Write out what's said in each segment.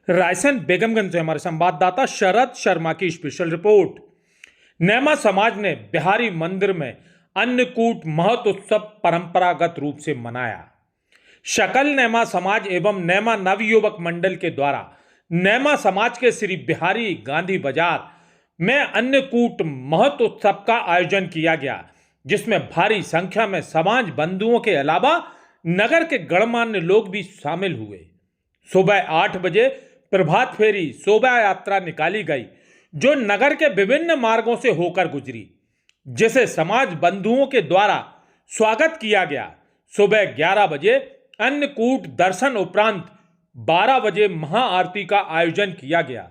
रायसेन बेगमगंज से हमारे संवाददाता शरद शर्मा की स्पेशल रिपोर्ट। नेमा समाज ने बिहारी मंदिर में अन्नकूट महोत्सव परंपरागत रूप से मनाया। शकल नेमा समाज एवं नेमा नवयुवक मंडल के द्वारा नेमा समाज के श्री बिहारी गांधी बाजार में अन्नकूट महोत्सव का आयोजन किया गया, जिसमें भारी संख्या में समाज बंधुओं के अलावा नगर के गणमान्य लोग भी शामिल हुए। सुबह 8 बजे प्रभात फेरी शोभा यात्रा निकाली गई, जो नगर के विभिन्न मार्गों से होकर गुजरी, जिसे समाज बंधुओं के द्वारा स्वागत किया गया। सुबह 11 बजे अन्नकूट दर्शन उपरांत 12 बजे महाआरती का आयोजन किया गया।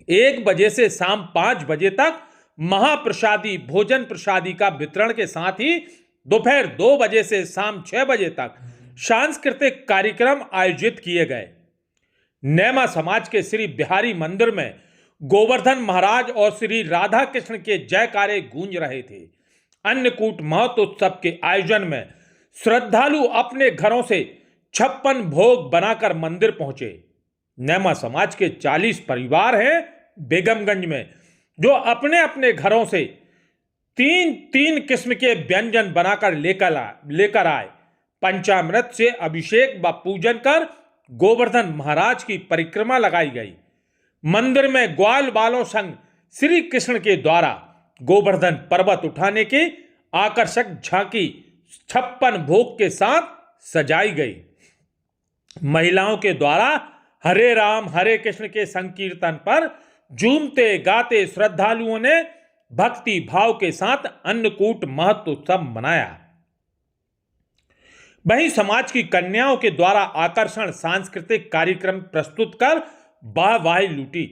1 बजे से शाम 5 बजे तक महाप्रसादी भोजन प्रसादी का वितरण के साथ ही दोपहर 2 बजे से शाम 6 बजे तक सांस्कृतिक कार्यक्रम आयोजित किए गए। नेमा समाज के श्री बिहारी मंदिर में गोवर्धन महाराज और श्री राधा कृष्ण के जयकारे गूंज रहे थे। अन्नकूट महोत्सव के आयोजन में श्रद्धालु अपने घरों से 56 भोग बनाकर मंदिर पहुंचे। नेमा समाज के 40 परिवार हैं बेगमगंज में, जो अपने अपने घरों से 3 किस्म के व्यंजन बनाकर लेकर आए। पंचामृत से अभिषेक व पूजन कर गोवर्धन महाराज की परिक्रमा लगाई गई। मंदिर में ग्वाल बालों संग श्री कृष्ण के द्वारा गोवर्धन पर्वत उठाने की आकर्षक झांकी 56 भोग के साथ सजाई गई। महिलाओं के द्वारा हरे राम हरे कृष्ण के संकीर्तन पर झूमते गाते श्रद्धालुओं ने भक्ति भाव के साथ अन्नकूट महोत्सव मनाया। वहीं समाज की कन्याओं के द्वारा आकर्षण सांस्कृतिक कार्यक्रम प्रस्तुत कर वाहवाही लूटी।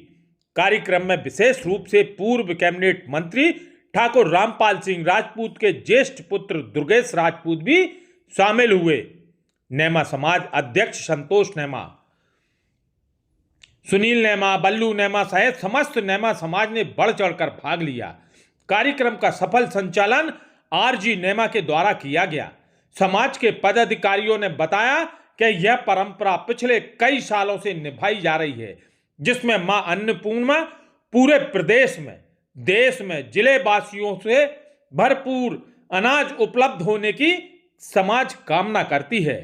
कार्यक्रम में विशेष रूप से पूर्व कैबिनेट मंत्री ठाकुर रामपाल सिंह राजपूत के ज्येष्ठ पुत्र दुर्गेश राजपूत भी शामिल हुए। नेमा समाज अध्यक्ष संतोष नेमा, सुनील नेमा, बल्लू नेमा सहित समस्त नेमा समाज ने बढ़ चढ़कर भाग लिया। कार्यक्रम का सफल संचालन आरजी नेमा के द्वारा किया गया। समाज के पदाधिकारियों ने बताया कि यह परंपरा पिछले कई सालों से निभाई जा रही है, जिसमें मां अन्नपूर्णा पूरे प्रदेश में देश में जिले वासियों से भरपूर अनाज उपलब्ध होने की समाज कामना करती है।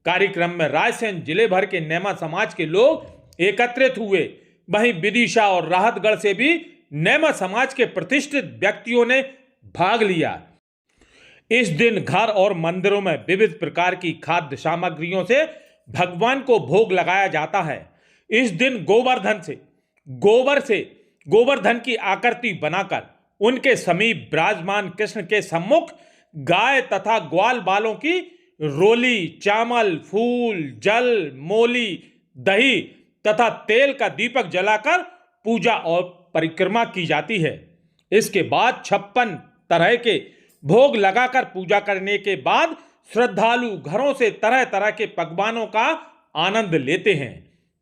कार्यक्रम में रायसेन जिले भर के नेमा समाज के लोग एकत्रित हुए। वहीं विदिशा और राहतगढ़ से भी नेमा समाज के प्रतिष्ठित व्यक्तियों ने भाग लिया। इस दिन घर और मंदिरों में विविध प्रकार की खाद्य सामग्रियों से भगवान को भोग लगाया जाता है। इस दिन गोबर से गोवर्धन की आकृति बनाकर उनके समीप विराजमान कृष्ण के सम्मुख गाय तथा ग्वाल बालों की रोली, चावल, फूल, जल, मोली, दही तथा तेल का दीपक जलाकर पूजा और परिक्रमा की जाती है। इसके बाद 56 तरह के भोग लगाकर पूजा करने के बाद श्रद्धालु घरों से तरह तरह के पकवानों का आनंद लेते हैं।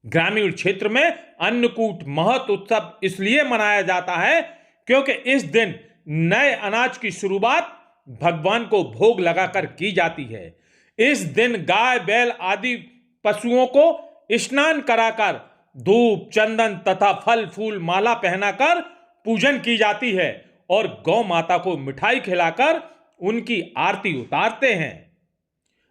ग्रामीण क्षेत्र में अन्नकूट महोत्सव इसलिए मनाया जाता है क्योंकि इस दिन नए अनाज की शुरुआत भगवान को भोग लगाकर की जाती है। इस दिन गाय, बैल आदि पशुओं को स्नान कराकर धूप, चंदन तथा फल फूल माला पहनाकर पूजन की जाती है और गौ माता को मिठाई खिलाकर उनकी आरती उतारते हैं।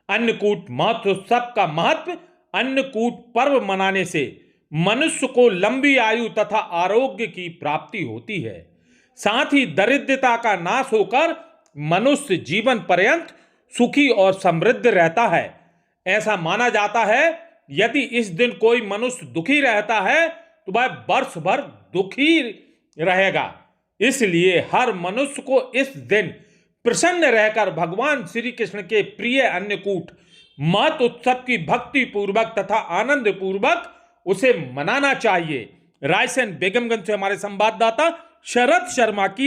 अन्नकूट महोत्सव का महत्व: अन्नकूट पर्व मनाने से मनुष्य को लंबी आयु तथा आरोग्य की प्राप्ति होती है। साथ ही दरिद्रता का नाश होकर मनुष्य जीवन पर्यंत सुखी और समृद्ध रहता है। ऐसा माना जाता है, यदि इस दिन कोई मनुष्य दुखी रहता है तो वह वर्ष भर दुखी रहेगा। इसलिए हर मनुष्य को इस दिन प्रसन्न रहकर भगवान श्री कृष्ण के प्रिय अन्नकूट महोत्सव की भक्ति पूर्वक तथा आनंद पूर्वक उसे मनाना चाहिए। रायसेन बेगमगंज से हमारे संवाददाता शरद शर्मा की